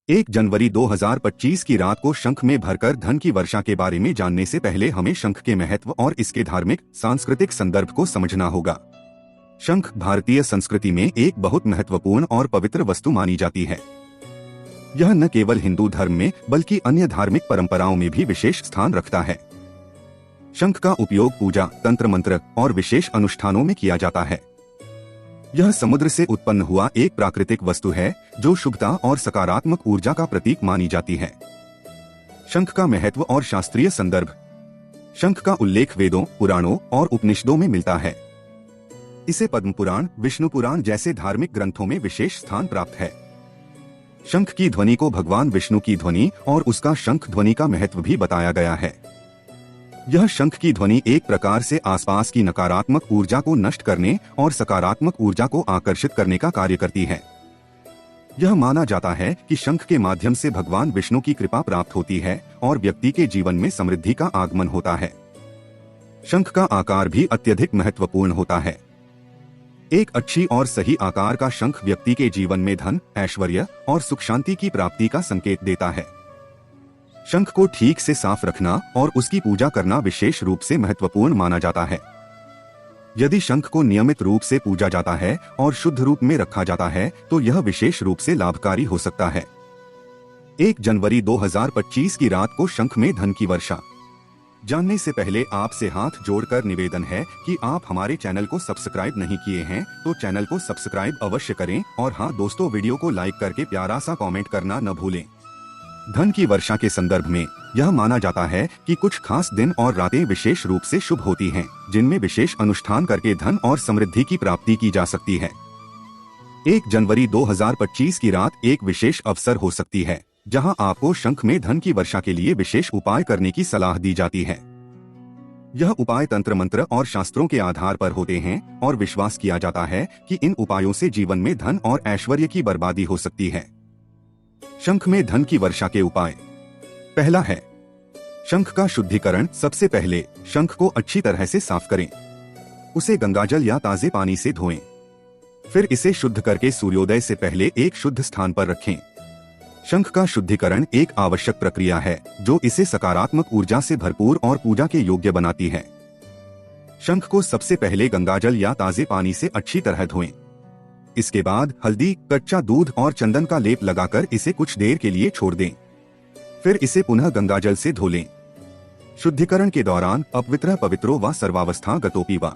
1 जनवरी 2025 की रात को शंख में भरकर धन की वर्षा के बारे में जानने से पहले हमें शंख के महत्व और इसके धार्मिक सांस्कृतिक संदर्भ को समझना होगा। शंख भारतीय संस्कृति में एक बहुत महत्वपूर्ण और पवित्र वस्तु मानी जाती है। यह न केवल हिंदू धर्म में बल्कि अन्य धार्मिक परंपराओं में भी विशेष स्थान रखता है। शंख का उपयोग पूजा, तंत्र मंत्र और विशेष अनुष्ठानों में किया जाता है। यह समुद्र से उत्पन्न हुआ एक प्राकृतिक वस्तु है जो शुभता और सकारात्मक ऊर्जा का प्रतीक मानी जाती है। शंख का महत्व और शास्त्रीय संदर्भ। शंख का उल्लेख वेदों, पुराणों और उपनिषदों में मिलता है। इसे पद्म पुराण, विष्णु पुराण जैसे धार्मिक ग्रंथों में विशेष स्थान प्राप्त है। शंख की ध्वनि को भगवान विष्णु की ध्वनि और उसका शंख ध्वनि का महत्व भी बताया गया है। यह शंख की ध्वनि एक प्रकार से आसपास की नकारात्मक ऊर्जा को नष्ट करने और सकारात्मक ऊर्जा को आकर्षित करने का कार्य करती है। यह माना जाता है कि शंख के माध्यम से भगवान विष्णु की कृपा प्राप्त होती है और व्यक्ति के जीवन में समृद्धि का आगमन होता है। शंख का आकार भी अत्यधिक महत्वपूर्ण होता है। एक अच्छी और सही आकार का शंख व्यक्ति के जीवन में धन, ऐश्वर्य और सुख शांति की प्राप्ति का संकेत देता है। शंख को ठीक से साफ रखना और उसकी पूजा करना विशेष रूप से महत्वपूर्ण माना जाता है। यदि शंख को नियमित रूप से पूजा जाता है और शुद्ध रूप में रखा जाता है तो यह विशेष रूप से लाभकारी हो सकता है। 1 जनवरी 2025 की रात को शंख में धन की वर्षा। जानने से पहले आपसे हाथ जोड़कर निवेदन है कि आप हमारे चैनल को सब्सक्राइब नहीं किए हैं तो चैनल को सब्सक्राइब अवश्य करें और हाँ दोस्तों, वीडियो को लाइक करके प्यारा सा कमेंट करना न भूलें। धन की वर्षा के संदर्भ में यह माना जाता है कि कुछ खास दिन और रातें विशेष रूप से शुभ होती हैं, जिनमें विशेष अनुष्ठान करके धन और समृद्धि की प्राप्ति की जा सकती है। 1 जनवरी 2025 की रात एक विशेष अवसर हो सकती है जहां आपको शंख में धन की वर्षा के लिए विशेष उपाय करने की सलाह दी जाती है। यह उपाय तंत्र मंत्र और शास्त्रों के आधार पर होते हैं और विश्वास किया जाता है कि इन उपायों से जीवन में धन और ऐश्वर्य की बर्बादी हो सकती है। शंख में धन की वर्षा के उपाय। पहला है शंख का शुद्धिकरण। सबसे पहले शंख को अच्छी तरह से साफ करें। उसे गंगाजल या ताजे पानी से धोएं। फिर इसे शुद्ध करके सूर्योदय से पहले एक शुद्ध स्थान पर रखें। शंख का शुद्धिकरण एक आवश्यक प्रक्रिया है जो इसे सकारात्मक ऊर्जा से भरपूर और पूजा के योग्य बनाती है। शंख को सबसे पहले गंगाजल या ताजे पानी से अच्छी तरह धोएं। इसके बाद हल्दी, कच्चा दूध और चंदन का लेप लगाकर इसे कुछ देर के लिए छोड़ दें। फिर इसे पुनः गंगाजल से धो लें। शुद्धिकरण के दौरान अपवित्रः पवित्रो व सर्वावस्था गतोपि वा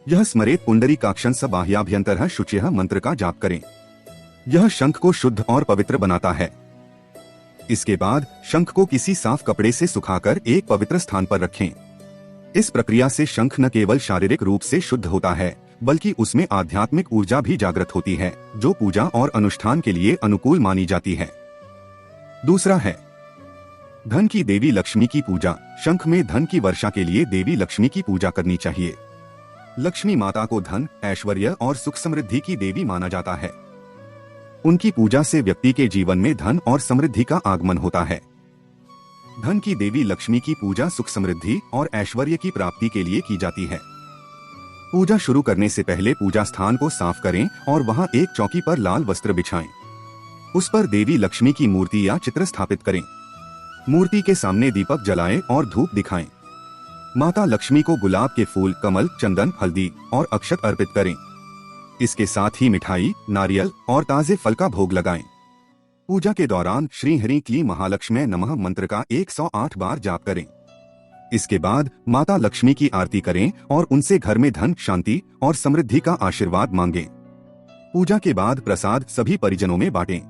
यह स्मरेत पुंडरीकाक्षं स बाह्याभ्यन्तरः शुचिः मंत्र का जाप करें। यह शंख को शुद्ध और पवित्र बनाता है। इसके बाद शंख को किसी साफ कपड़े से सुखाकर एक पवित्र स्थान पर रखें। इस प्रक्रिया से शंख न केवल शारीरिक रूप से शुद्ध होता है बल्कि उसमें आध्यात्मिक ऊर्जा भी जागृत होती है जो पूजा और अनुष्ठान के लिए अनुकूल मानी जाती है। दूसरा है धन की देवी लक्ष्मी की पूजा। शंख में धन की वर्षा के लिए देवी लक्ष्मी की पूजा करनी चाहिए। लक्ष्मी माता को धन, ऐश्वर्य और सुख समृद्धि की देवी माना जाता है। उनकी पूजा से व्यक्ति के जीवन में धन और समृद्धि का आगमन होता है। धन की देवी लक्ष्मी की पूजा सुख समृद्धि और ऐश्वर्य की प्राप्ति के लिए की जाती है। पूजा शुरू करने से पहले पूजा स्थान को साफ करें और वहां एक चौकी पर लाल वस्त्र बिछाएं। उस पर देवी लक्ष्मी की मूर्ति या चित्र स्थापित करें। मूर्ति के सामने दीपक जलाएं और धूप दिखाएं। माता लक्ष्मी को गुलाब के फूल, कमल, चंदन, हल्दी और अक्षत अर्पित करें। इसके साथ ही मिठाई, नारियल और ताजे फल का भोग लगाएं। पूजा के दौरान श्री हरि क्लीं महालक्ष्मी नमः मंत्र का 108 बार जाप करें। इसके बाद माता लक्ष्मी की आरती करें और उनसे घर में धन, शांति और समृद्धि का आशीर्वाद मांगें। पूजा के बाद प्रसाद सभी परिजनों में बांटें।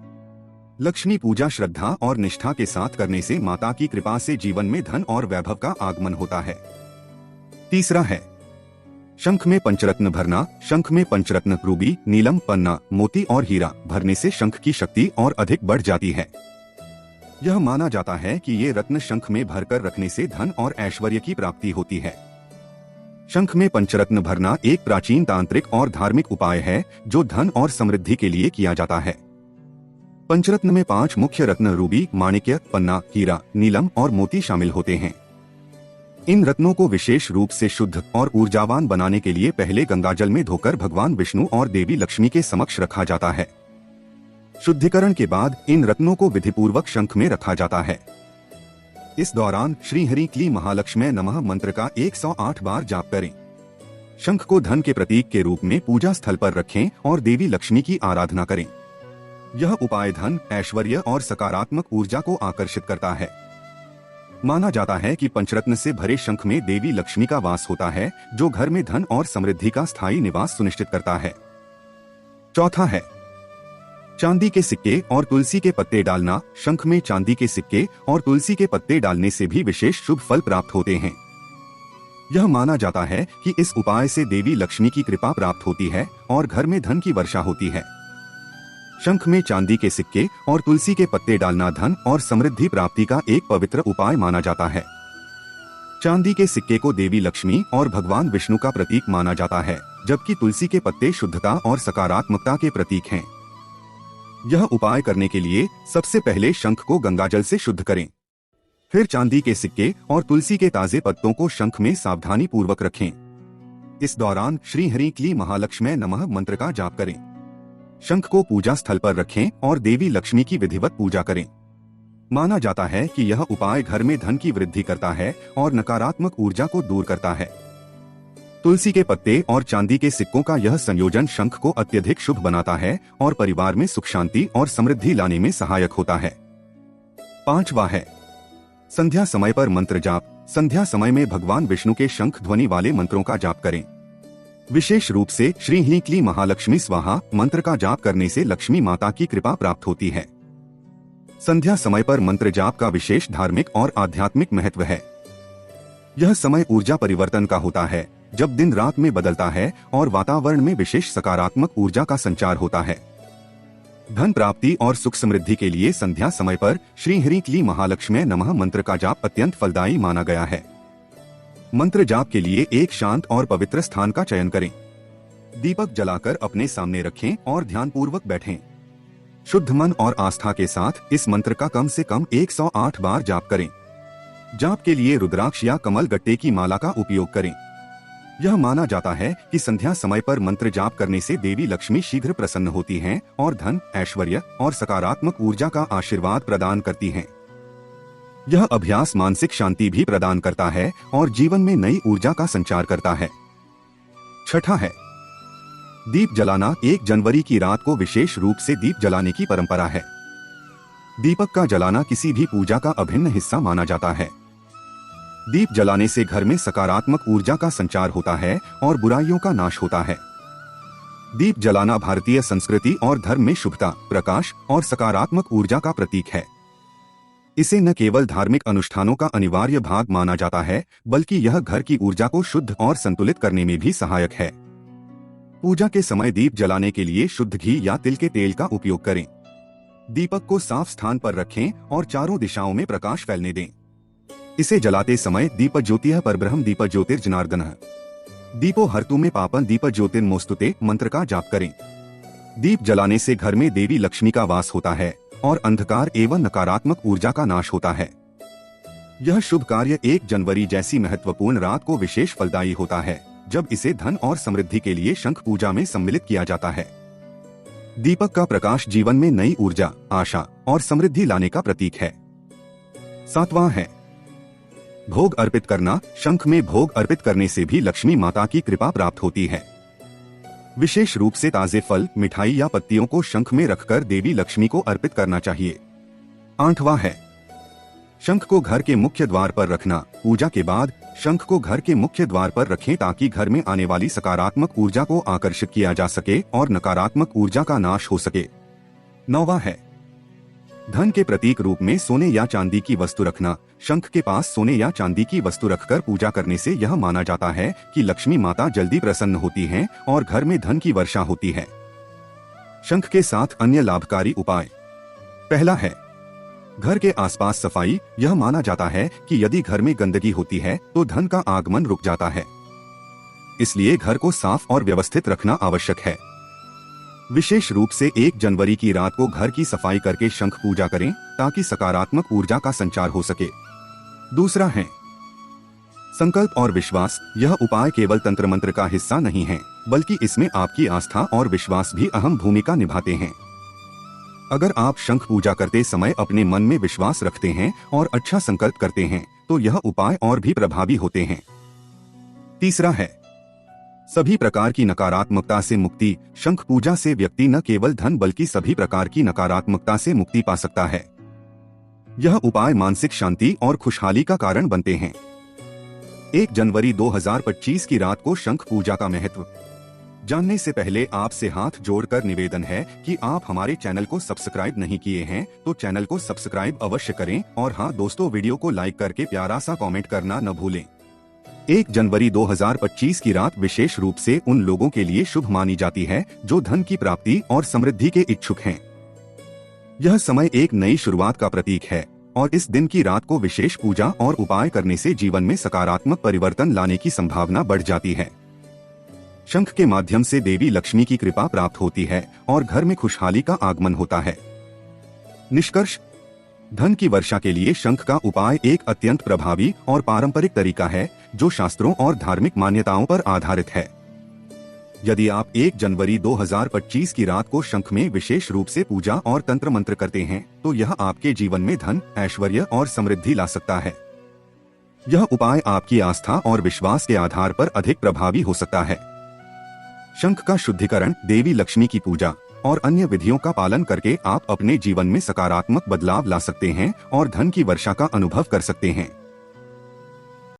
लक्ष्मी पूजा श्रद्धा और निष्ठा के साथ करने से माता की कृपा से जीवन में धन और वैभव का आगमन होता है। तीसरा है शंख में पंचरत्न भरना। शंख में पंचरत्न रूबी, नीलम, पन्ना, मोती और हीरा भरने से शंख की शक्ति और अधिक बढ़ जाती है। यह माना जाता है कि ये रत्न शंख में भरकर रखने से धन और ऐश्वर्य की प्राप्ति होती है। शंख में पंचरत्न भरना एक प्राचीन तांत्रिक और धार्मिक उपाय है जो धन और समृद्धि के लिए किया जाता है। पंचरत्न में 5 मुख्य रत्न रूबी, माणिक्य, पन्ना, हीरा, नीलम और मोती शामिल होते हैं। इन रत्नों को विशेष रूप से शुद्ध और ऊर्जावान बनाने के लिए पहले गंगाजल में धोकर भगवान विष्णु और देवी लक्ष्मी के समक्ष रखा जाता है। शुद्धिकरण के बाद इन रत्नों को विधिपूर्वक शंख में रखा जाता है। इस दौरान श्री हरि क्ली महालक्ष्मी नमः मंत्र का 108 बार जाप करें। शंख को धन के प्रतीक के रूप में पूजा स्थल पर रखें और देवी लक्ष्मी की आराधना करें। यह उपाय धन, ऐश्वर्य और सकारात्मक ऊर्जा को आकर्षित करता है। माना जाता है कि पंचरत्न से भरे शंख में देवी लक्ष्मी का वास होता है, जो घर में धन और समृद्धि का स्थायी निवास सुनिश्चित करता है। चौथा है चांदी के सिक्के और तुलसी के पत्ते डालना। शंख में चांदी के सिक्के और तुलसी के पत्ते डालने से भी विशेष शुभ फल प्राप्त होते हैं। यह माना जाता है कि इस उपाय से देवी लक्ष्मी की कृपा प्राप्त होती है और घर में धन की वर्षा होती है। शंख में चांदी के सिक्के और तुलसी के पत्ते डालना धन और समृद्धि प्राप्ति का एक पवित्र उपाय माना जाता है। चांदी के सिक्के को देवी लक्ष्मी और भगवान विष्णु का प्रतीक माना जाता है, जबकि तुलसी के पत्ते शुद्धता और सकारात्मकता के प्रतीक हैं। यह उपाय करने के लिए सबसे पहले शंख को गंगाजल से शुद्ध करें। फिर चांदी के सिक्के और तुलसी के ताजे पत्तों को शंख में सावधानी पूर्वक रखें। इस दौरान श्री हरि क्ली महालक्ष्मी नमः मंत्र का जाप करें। शंख को पूजा स्थल पर रखें और देवी लक्ष्मी की विधिवत पूजा करें। माना जाता है कि यह उपाय घर में धन की वृद्धि करता है और नकारात्मक ऊर्जा को दूर करता है। तुलसी के पत्ते और चांदी के सिक्कों का यह संयोजन शंख को अत्यधिक शुभ बनाता है और परिवार में सुख शांति और समृद्धि लाने में सहायक होता है। पांचवा है संध्या समय पर मंत्र जाप। संध्या समय में भगवान विष्णु के शंख ध्वनि वाले मंत्रों का जाप करें। विशेष रूप से श्री हरि क्ली महालक्ष्मी स्वाहा मंत्र का जाप करने से लक्ष्मी माता की कृपा प्राप्त होती है। संध्या समय पर मंत्र जाप का विशेष धार्मिक और आध्यात्मिक महत्व है। यह समय ऊर्जा परिवर्तन का होता है, जब दिन रात में बदलता है और वातावरण में विशेष सकारात्मक ऊर्जा का संचार होता है। धन प्राप्ति और सुख समृद्धि के लिए संध्या समय पर श्री हरि क्ली महालक्ष्मी नमः मंत्र का जाप अत्यंत फलदायी माना गया है। मंत्र जाप के लिए एक शांत और पवित्र स्थान का चयन करें। दीपक जलाकर अपने सामने रखें और ध्यानपूर्वक बैठें। शुद्ध मन और आस्था के साथ इस मंत्र का कम से कम 108 बार जाप करें। जाप के लिए रुद्राक्ष या कमल गट्टे की माला का उपयोग करें। यह माना जाता है कि संध्या समय पर मंत्र जाप करने से देवी लक्ष्मी शीघ्र प्रसन्न होती हैं और धन, ऐश्वर्य और सकारात्मक ऊर्जा का आशीर्वाद प्रदान करती हैं। यह अभ्यास मानसिक शांति भी प्रदान करता है और जीवन में नई ऊर्जा का संचार करता है। छठा है दीप जलाना। 1 जनवरी की रात को विशेष रूप से दीप जलाने की परंपरा है। दीपक का जलाना किसी भी पूजा का अभिन्न हिस्सा माना जाता है। दीप जलाने से घर में सकारात्मक ऊर्जा का संचार होता है और बुराइयों का नाश होता है। दीप जलाना भारतीय संस्कृति और धर्म में शुभता, प्रकाश और सकारात्मक ऊर्जा का प्रतीक है। इसे न केवल धार्मिक अनुष्ठानों का अनिवार्य भाग माना जाता है, बल्कि यह घर की ऊर्जा को शुद्ध और संतुलित करने में भी सहायक है। पूजा के समय दीप जलाने के लिए शुद्ध घी या तिल के तेल का उपयोग करें। दीपक को साफ स्थान पर रखें और चारों दिशाओं में प्रकाश फैलने दें। इसे जलाते समय दीप ज्योतिः परब्रह्म दीप ज्योतिर्जनार्दनः दीपो हर्तु में पापन दीप ज्योतिर्मोस्तुते मंत्र का जाप करें। दीप जलाने से घर में देवी लक्ष्मी का वास होता है और अंधकार एवं नकारात्मक ऊर्जा का नाश होता है। यह शुभ कार्य 1 जनवरी जैसी महत्वपूर्ण रात को विशेष फलदायी होता है, जब इसे धन और समृद्धि के लिए शंख पूजा में सम्मिलित किया जाता है। दीपक का प्रकाश जीवन में नई ऊर्जा, आशा और समृद्धि लाने का प्रतीक है। 7वां है भोग अर्पित करना। शंख में भोग अर्पित करने से भी लक्ष्मी माता की कृपा प्राप्त होती है। विशेष रूप से ताजे फल, मिठाई या पत्तियों को शंख में रखकर देवी लक्ष्मी को अर्पित करना चाहिए। 8वां है शंख को घर के मुख्य द्वार पर रखना। पूजा के बाद शंख को घर के मुख्य द्वार पर रखें ताकि घर में आने वाली सकारात्मक ऊर्जा को आकर्षित किया जा सके और नकारात्मक ऊर्जा का नाश हो सके। 9वां है धन के प्रतीक रूप में सोने या चांदी की वस्तु रखना। शंख के पास सोने या चांदी की वस्तु रखकर पूजा करने से यह माना जाता है कि लक्ष्मी माता जल्दी प्रसन्न होती हैं और घर में धन की वर्षा होती है। शंख के साथ अन्य लाभकारी उपाय। पहला है घर के आसपास सफाई। यह माना जाता है कि यदि घर में गंदगी होती है तो धन का आगमन रुक जाता है, इसलिए घर को साफ और व्यवस्थित रखना आवश्यक है। विशेष रूप से 1 जनवरी की रात को घर की सफाई करके शंख पूजा करें ताकि सकारात्मक ऊर्जा का संचार हो सके। दूसरा है संकल्प और विश्वास। यह उपाय केवल तंत्र मंत्र का हिस्सा नहीं है, बल्कि इसमें आपकी आस्था और विश्वास भी अहम भूमिका निभाते हैं। अगर आप शंख पूजा करते समय अपने मन में विश्वास रखते हैं और अच्छा संकल्प करते हैं तो यह उपाय और भी प्रभावी होते हैं। तीसरा है सभी प्रकार की नकारात्मकता से मुक्ति। शंख पूजा से व्यक्ति न केवल धन बल्कि सभी प्रकार की नकारात्मकता से मुक्ति पा सकता है। यह उपाय मानसिक शांति और खुशहाली का कारण बनते हैं। 1 जनवरी 2025 की रात को शंख पूजा का महत्व जानने से पहले आपसे हाथ जोड़कर निवेदन है कि आप हमारे चैनल को सब्सक्राइब नहीं किए हैं तो चैनल को सब्सक्राइब अवश्य करें और हाँ दोस्तों, वीडियो को लाइक करके प्यारा सा कमेंट करना न भूलें। 1 जनवरी 2025 की रात विशेष रूप से उन लोगों के लिए शुभ मानी जाती है जो धन की प्राप्ति और समृद्धि के इच्छुक हैं। यह समय एक नई शुरुआत का प्रतीक है और इस दिन की रात को विशेष पूजा और उपाय करने से जीवन में सकारात्मक परिवर्तन लाने की संभावना बढ़ जाती है। शंख के माध्यम से देवी लक्ष्मी की कृपा प्राप्त होती है और घर में खुशहाली का आगमन होता है। निष्कर्ष, धन की वर्षा के लिए शंख का उपाय एक अत्यंत प्रभावी और पारंपरिक तरीका है जो शास्त्रों और धार्मिक मान्यताओं पर आधारित है। यदि आप 1 जनवरी 2025 की रात को शंख में विशेष रूप से पूजा और तंत्र मंत्र करते हैं तो यह आपके जीवन में धन, ऐश्वर्य और समृद्धि ला सकता है। यह उपाय आपकी आस्था और विश्वास के आधार पर अधिक प्रभावी हो सकता है। शंख का शुद्धिकरण, देवी लक्ष्मी की पूजा और अन्य विधियों का पालन करके आप अपने जीवन में सकारात्मक बदलाव ला सकते हैं और धन की वर्षा का अनुभव कर सकते हैं।